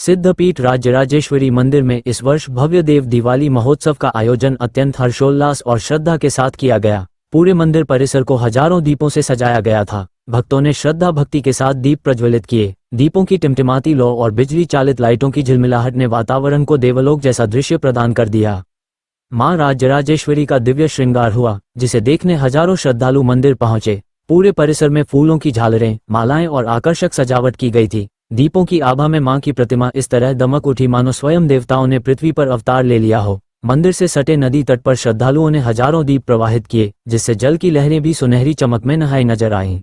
सिद्धपीठ राजराजेश्वरी मंदिर में इस वर्ष भव्य देव दिवाली महोत्सव का आयोजन अत्यंत हर्षोल्लास और श्रद्धा के साथ किया गया। पूरे मंदिर परिसर को हजारों दीपों से सजाया गया था। भक्तों ने श्रद्धा भक्ति के साथ दीप प्रज्वलित किए। दीपों की टिमटिमाती लौ और बिजली चालित लाइटों की झिलमिलाहट ने वातावरण को देवलोक जैसा दृश्य प्रदान कर दिया। मां राजराजेश्वरी का दिव्य श्रृंगार हुआ, जिसे देखने हजारों श्रद्धालु मंदिर पहुंचे। पूरे परिसर में फूलों की झालरें, मालाएं और आकर्षक सजावट की गई थी। दीपों की आभा में मां की प्रतिमा इस तरह दमक उठी मानो स्वयं देवताओं ने पृथ्वी पर अवतार ले लिया हो। मंदिर से सटे नदी तट पर श्रद्धालुओं ने हजारों दीप प्रवाहित किए, जिससे जल की लहरें भी सुनहरी चमक में नहाई नजर आईं।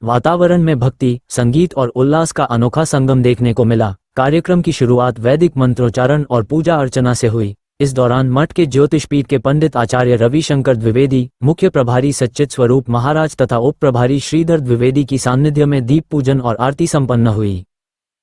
वातावरण में भक्ति, संगीत और उल्लास का अनोखा संगम देखने को मिला। कार्यक्रम की शुरुआत वैदिक मंत्रोच्चारण और पूजा अर्चना से हुई। इस दौरान मठ के ज्योतिषपीठ के पंडित आचार्य रविशंकर द्विवेदी, मुख्य प्रभारी सच्चित स्वरूप महाराज तथा उप प्रभारी श्रीधर द्विवेदी की सान्निध्य में दीप पूजन और आरती संपन्न हुई।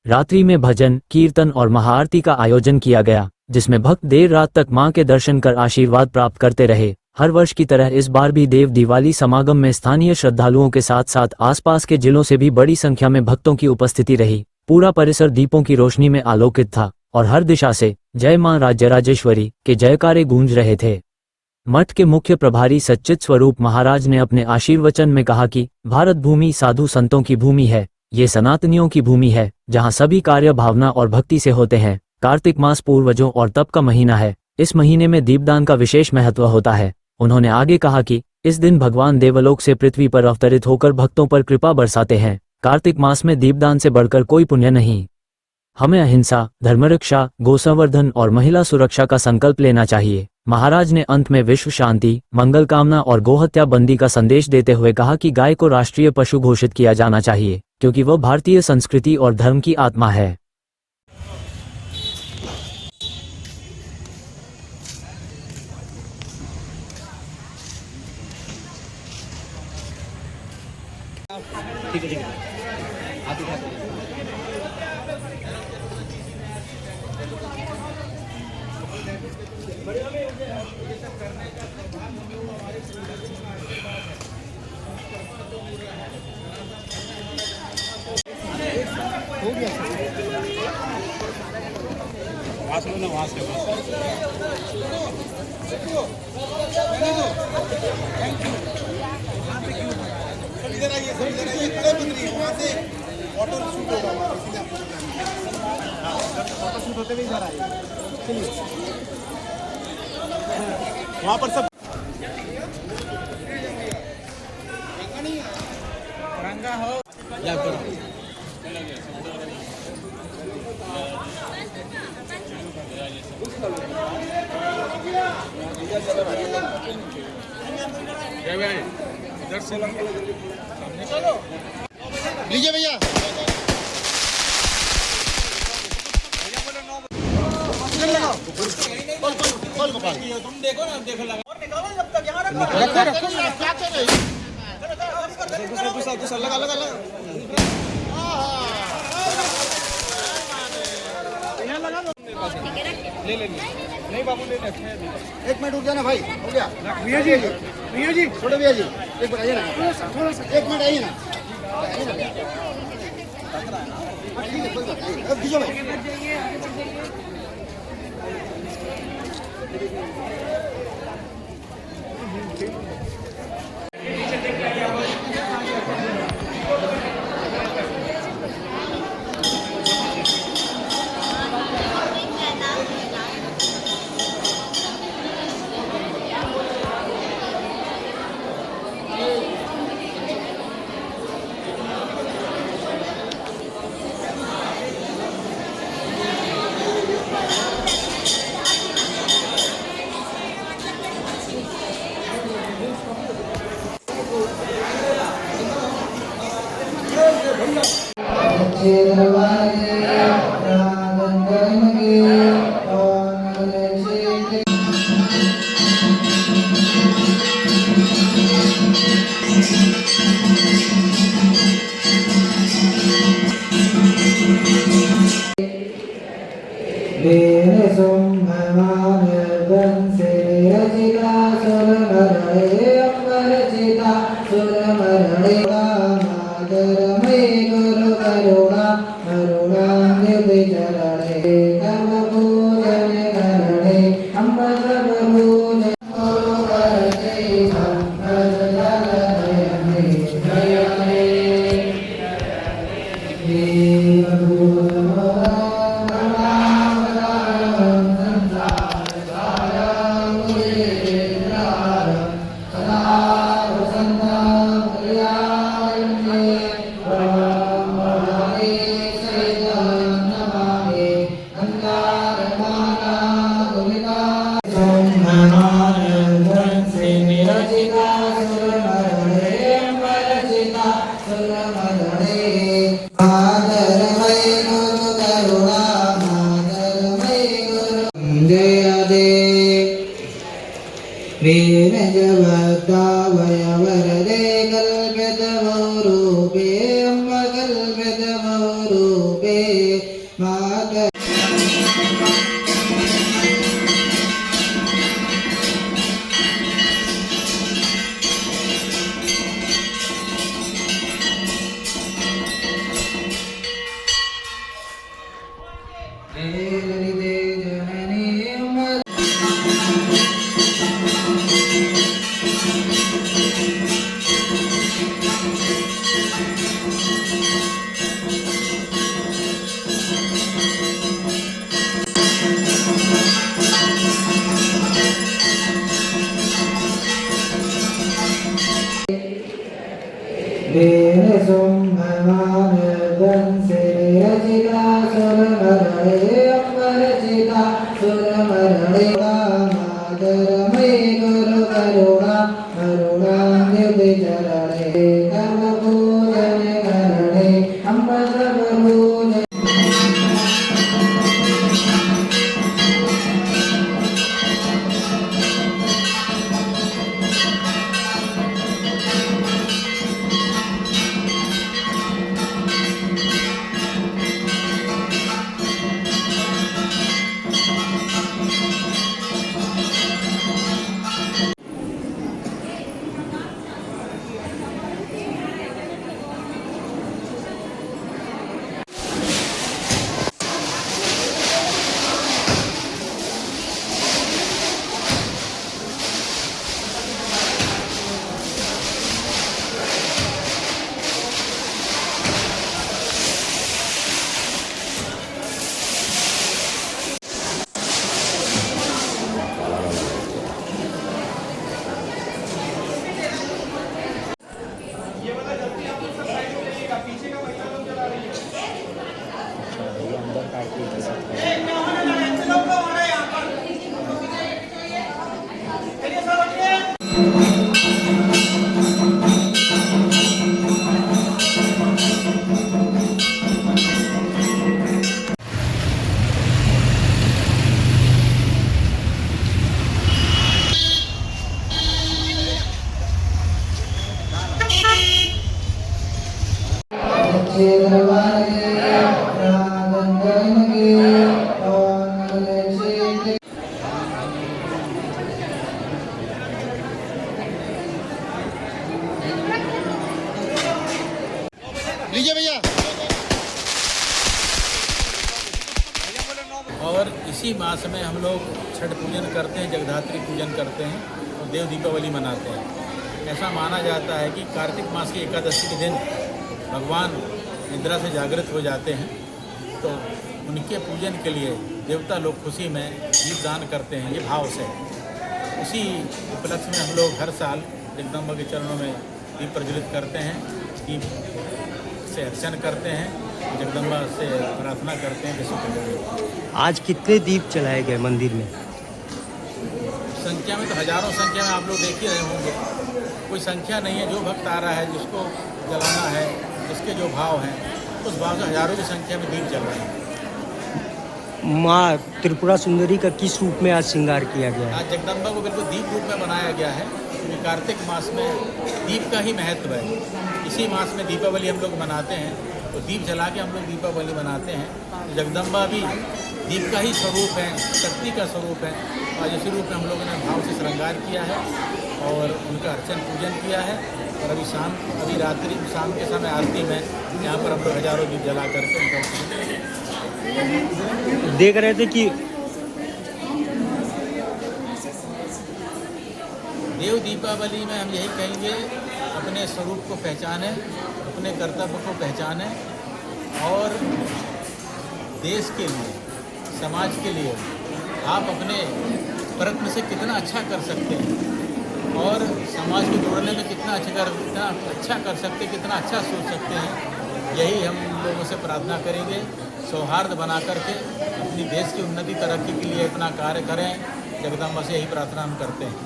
रात्रि में भजन, कीर्तन और महाआरती का आयोजन किया गया, जिसमें भक्त देर रात तक मां के दर्शन कर आशीर्वाद प्राप्त करते रहे। हर वर्ष की तरह इस बार भी देव दिवाली समागम में स्थानीय श्रद्धालुओं के साथ साथ आसपास के जिलों से भी बड़ी संख्या में भक्तों की उपस्थिति रही। पूरा परिसर दीपों की रोशनी में आलोकित था और हर दिशा से जय मां राजराजेश्वरी के जयकारे गूंज रहे थे। मठ के मुख्य प्रभारी सच्चित स्वरूप महाराज ने अपने आशीर्वचन में कहा कि भारत भूमि साधु संतों की भूमि है। ये सनातनियों की भूमि है, जहां सभी कार्य भावना और भक्ति से होते हैं। कार्तिक मास पूर्वजों और तप का महीना है। इस महीने में दीपदान का विशेष महत्व होता है। उन्होंने आगे कहा कि इस दिन भगवान देवलोक से पृथ्वी पर अवतरित होकर भक्तों पर कृपा बरसाते हैं। कार्तिक मास में दीपदान से बढ़कर कोई पुण्य नहीं। हमें अहिंसा, धर्मरक्षा, गोसंवर्धन और महिला सुरक्षा का संकल्प लेना चाहिए। महाराज ने अंत में विश्व शांति, मंगल कामना और गोहत्या बंदी का संदेश देते हुए कहा कि गाय को राष्ट्रीय पशु घोषित किया जाना चाहिए, क्योंकि वह भारतीय संस्कृति और धर्म की आत्मा है। ठीक है, ठीक है। आप दिखा हो गया वहाँ से ना, वहाँ से इधर आइए सर, इधर आइए। खड़े बन रही है वहाँ से फोटो शूट होगा, फोटो शूट होते हुए इधर आइए। चलिए वहाँ पर सब रंगा हो या करो। लीजिए भैया। तुम देखो ना, देखो लगा निकालो जब तक यहाँ रखो रखो क्या कर रहे हो? दूसरा लगा लगा लगा यहाँ लगा लो। ले ले नहीं बाबू, ले ले। एक मिनट रुक जाना भाई, हो गया। भैया जी, भैया जी, छोड़ो भैया जी, एक मिनट आइए ना, थोड़ा सा एक मिनट आइए ना, आइए ना भैया। ठीक है, कोई बात नहीं, अब दीजिए भाई। करुणा करुणांग विचरण वीरजवरदे कल्पितमरूपे अम्ब कल्पितमरूपे माता लीजिए भैया। और इसी मास में हम लोग छठ पूजन करते हैं, जगधात्री पूजन करते हैं और देव दीपावली मनाते हैं। ऐसा माना जाता है कि कार्तिक मास की एकादशी के दिन भगवान निद्रा से जागृत हो जाते हैं, तो उनके पूजन के लिए देवता लोग खुशी में दीप दान करते हैं, ये भाव से। उसी उपलक्ष्य में हम लोग हर साल जगदम्बा के चरणों में दीप प्रज्वलित करते हैं, दीप से अर्चन करते हैं, जगदम्बा से प्रार्थना करते हैं कि सुख करें। आज कितने दीप जलाए गए मंदिर में? संख्या में तो हजारों संख्या में आप लोग देख ही रहे होंगे, कोई संख्या नहीं है। जो भक्त आ रहा है, जिसको जलाना है, जिसके जो भाव हैं, उस भाव से हजारों की संख्या में दीप जल रहे हैं। माँ त्रिपुरा सुंदरी का किस रूप में आज श्रृंगार किया गया है? आज जगदम्बा को बिल्कुल दीप रूप में बनाया गया है, क्योंकि कार्तिक मास में दीप का ही महत्व है। इसी मास में दीपावली हम लोग मनाते हैं, तो दीप जला के हम लोग दीपावली मनाते हैं। जगदम्बा भी दीप का ही स्वरूप है, शक्ति का स्वरूप है, और इसी रूप में हम लोगों ने भाव से श्रृंगार किया है और उनका अर्चन पूजन किया है। और अभी रात्रि शाम के समय आरती में यहाँ पर हम लोग हजारों दीप जला करके उनका देख रहे थे कि देव दीपावली में हम यही कहेंगे, अपने स्वरूप को पहचानें, अपने कर्तव्य को पहचानें और देश के लिए, समाज के लिए आप अपने प्रयत्न से कितना अच्छा कर सकते हैं और समाज को जोड़ने में कितना अच्छा कर सकते हैं, कितना अच्छा सोच सकते हैं, यही हम लोगों से प्रार्थना करेंगे। सौहार्द बना करके अपनी देश की उन्नति तरक्की के लिए अपना कार्य करें, जगदम्बा से यही प्रार्थना हम करते हैं।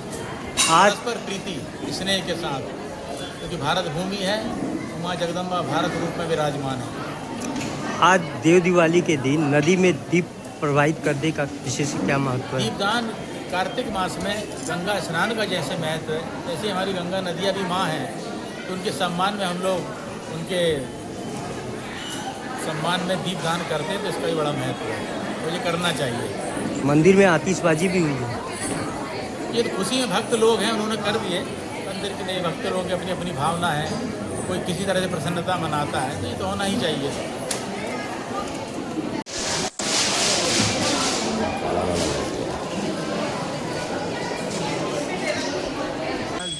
आज पर प्रीति स्नेह के साथ, क्योंकि भारत भूमि है, माँ जगदम्बा भारत रूप में विराजमान है। आज देव दिवाली के दिन नदी में दीप प्रवाहित करने का विशेष क्या महत्व है? दीपदान कार्तिक मास में गंगा स्नान का जैसे महत्व है, जैसे हमारी गंगा नदियाँ भी माँ हैं, तो उनके सम्मान में हम लोग उनके सम्मान में दीपदान करते हैं, तो इसका भी बड़ा महत्व है, तो ये करना चाहिए। मंदिर में आतिशबाजी भी हुई है। ये तो खुशी में भक्त लोग हैं, उन्होंने कर दिए। मंदिर के लिए भक्त लोग की अपनी अपनी भावना है, कोई किसी तरह से प्रसन्नता मनाता है, तो ये तो होना ही चाहिए।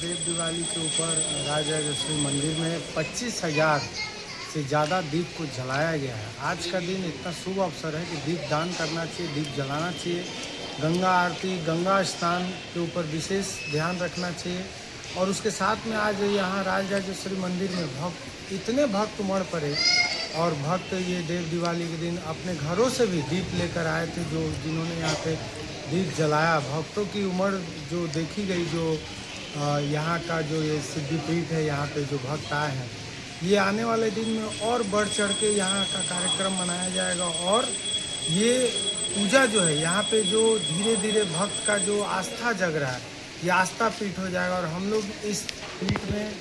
देव दिवाली के ऊपर राजराजेश्वरी मंदिर में 25,000 से ज़्यादा दीप को जलाया गया है। आज का दिन इतना शुभ अवसर है कि दीप दान करना चाहिए, दीप जलाना चाहिए, गंगा आरती, गंगा स्नान के ऊपर विशेष ध्यान रखना चाहिए। और उसके साथ में आज यहाँ राजराजेश्वरी मंदिर में इतने भक्त उमड़ पड़े और भक्त ये देव दिवाली के दिन अपने घरों से भी दीप लेकर आए थे, जिन्होंने यहाँ पे दीप जलाया। भक्तों की उमड़ जो देखी गई, जो यहाँ का जो ये सिद्धिपीठ है, यहाँ पे जो भक्त आए हैं, ये आने वाले दिन में और बढ़ चढ़ के यहाँ का कार्यक्रम मनाया जाएगा। और ये पूजा जो है यहाँ पे, जो धीरे धीरे भक्त का जो आस्था जग रहा है, ये आस्था पीठ हो जाएगा। और हम लोग इस पीठ में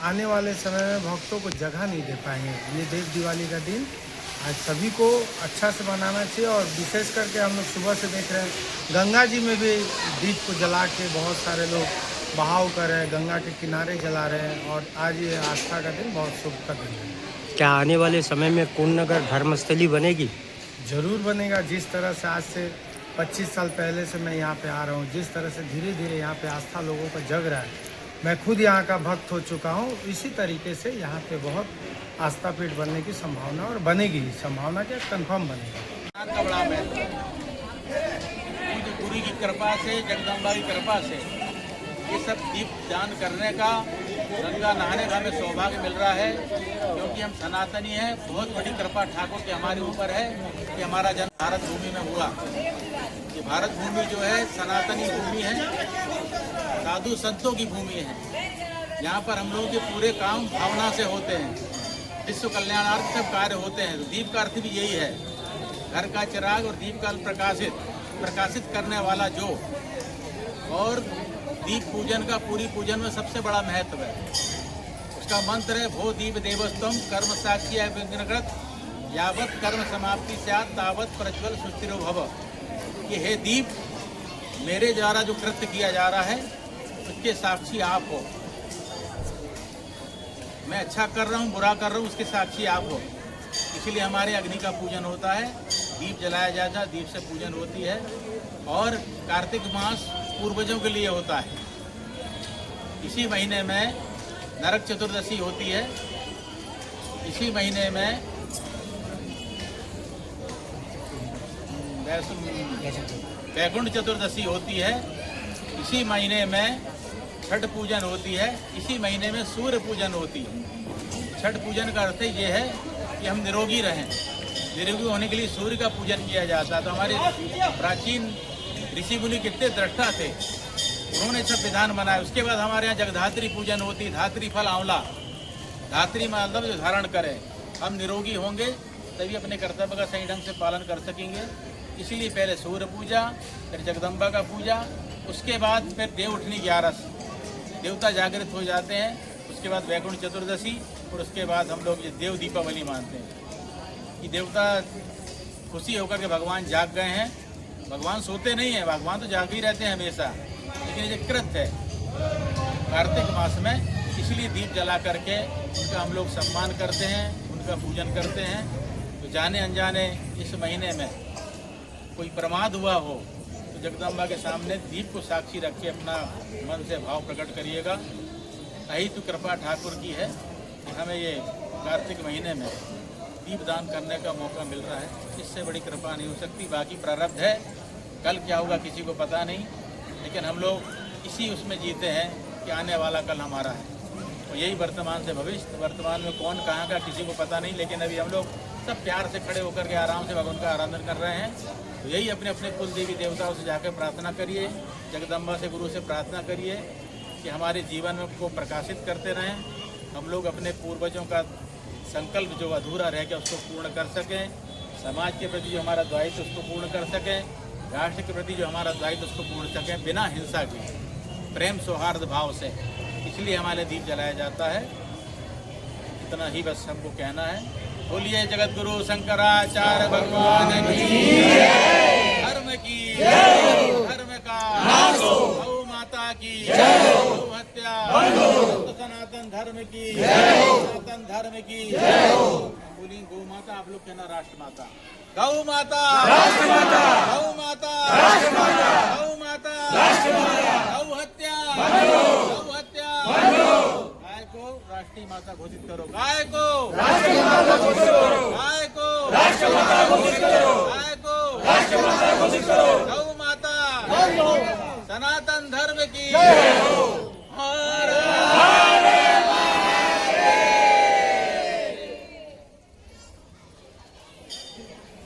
आने वाले समय में भक्तों को जगह नहीं दे पाएंगे। ये देव दिवाली का दिन आज सभी को अच्छा से मनाना चाहिए। और विशेष करके हम लोग सुबह से देख रहे हैं गंगा जी में भी दीप को जला के बहुत सारे लोग बहाव कर रहे हैं, गंगा के किनारे जला रहे हैं। और आज ये आस्था का दिन बहुत शुभ का दिन है। क्या आने वाले समय में कुंडनगर धर्मस्थली बनेगी? जरूर बनेगा। जिस तरह से आज से 25 साल पहले से मैं यहाँ पे आ रहा हूँ, जिस तरह से धीरे धीरे यहाँ पे आस्था लोगों का जग रहा है, मैं खुद यहाँ का भक्त हो चुका हूँ। इसी तरीके से यहाँ पे बहुत आस्था पीठ बनने की संभावना, और बनेगी, संभावना क्या, कंफर्म बनेगा। का बड़ा महत्व है, पूरी की कृपा से, जगदम्बा की कृपा से ये सब दीप दान करने का, गंगा नहाने का हमें सौभाग्य मिल रहा है, क्योंकि हम सनातनी हैं। बहुत बड़ी कृपा ठाकुर की हमारे ऊपर है कि हमारा जन्म भारत भूमि में हुआ। ये भारत भूमि जो है सनातनी भूमि है, साधु संतों की भूमि है। यहाँ पर हम लोगों के पूरे काम भावना से होते हैं, विश्व कल्याणार्थ सब कार्य होते हैं। तो दीप का अर्थ भी यही है, घर का चिराग और दीप का प्रकाशित करने वाला जो। और दीप पूजन का पूरी पूजन में सबसे बड़ा महत्व है, उसका मंत्र है भो दीप देवस्तम कर्म साक्षी विघ्नकृत यावत कर्म समाप्ति स्यात् तावत प्रज्वल सुस्थिरो भव। कि हे दीप, मेरे द्वारा जो कृत्य किया जा रहा है उसके साक्षी आप हो। मैं अच्छा कर रहा हूँ, बुरा कर रहा हूँ, उसके साक्षी आप हो। इसलिए हमारे अग्नि का पूजन होता है, दीप जलाया जाता है, दीप से पूजन होती है। और कार्तिक मास पूर्वजों के लिए होता है। इसी महीने में नरक चतुर्दशी होती है, इसी महीने में वैकुंठ चतुर्दशी होती है, इसी महीने में छठ पूजन होती है, इसी महीने में सूर्य पूजन होती है। छठ पूजन का अर्थ ये है कि हम निरोगी रहें। निरोगी होने के लिए सूर्य का पूजन किया जाता है। तो हमारे प्राचीन ऋषि मुनि कितने दृष्टा थे, उन्होंने सब विधान बनाए। उसके बाद हमारे यहाँ जगधात्री पूजन होती, धात्री फल आंवला, धात्री मतलब जो धारण करे। हम निरोगी होंगे तभी अपने कर्तव्य का सही ढंग से पालन कर सकेंगे। इसीलिए पहले सूर्य पूजा, फिर जगदम्बा का पूजा, उसके बाद फिर देव उठनी 11, देवता जागृत हो जाते हैं। उसके बाद वैकुंठ चतुर्दशी, और उसके बाद हम लोग ये देव दीपावली मानते हैं कि देवता खुशी होकर के भगवान जाग गए हैं। भगवान सोते नहीं हैं, भगवान तो जाग ही रहते हैं हमेशा, लेकिन ये कृत्य है कार्तिक मास में, इसलिए दीप जला करके उनका हम लोग सम्मान करते हैं, उनका पूजन करते हैं। तो जाने अनजाने इस महीने में कोई प्रमाद हुआ हो तो जगदम्बा के सामने दीप को साक्षी रख के अपना मन से भाव प्रकट करिएगा। यही तो कृपा ठाकुर की है कि हमें ये कार्तिक महीने में दीपदान करने का मौका मिल रहा है। इससे बड़ी कृपा नहीं हो सकती। बाकी प्रारब्ध है, कल क्या होगा किसी को पता नहीं, लेकिन हम लोग इसी उसमें जीते हैं कि आने वाला कल हमारा है। तो यही वर्तमान से भविष्य, वर्तमान में कौन कहाँ का किसी को पता नहीं, लेकिन अभी हम लोग सब प्यार से खड़े होकर के आराम से भगवान का आराधना कर रहे हैं। तो यही अपने अपने कुल देवी देवताओं से जाकर प्रार्थना करिए, जगदम्बा से गुरु से प्रार्थना करिए कि हमारे जीवन में को प्रकाशित करते रहें। हम लोग अपने पूर्वजों का संकल्प जो अधूरा रह गया उसको पूर्ण कर सकें, समाज के प्रति जो हमारा दायित्व उसको पूर्ण कर सकें, राष्ट्र के प्रति जो हमारा दायित्व उसको पूर्ण सकें, बिना हिंसा के, प्रेम सौहार्द भाव से। इसलिए हमारे दीप जलाया जाता है। इतना ही बस हमको कहना है। बोलिए जगत गुरु शंकराचार्य भगवान की धर्म की धर्म का गौ माता की गौ हत्या, सनातन धर्म की सनातन धर्म की। बोली गौ माता, आप लोग कहना राष्ट्र माता। गौ माता राष्ट्र माता, गौ माता राष्ट्र माता, गौ माता राष्ट्र माता, गौ हत्या गौ हत्या। गाय को राष्ट्रीय माता घोषित करो, गाय को राष्ट्रीय माता घोषित करो, गाय को राष्ट्रीय माता घोषित करो, गाय को राष्ट्रीय माता घोषित करो। गौ माता सनातन धर्म की जय हो।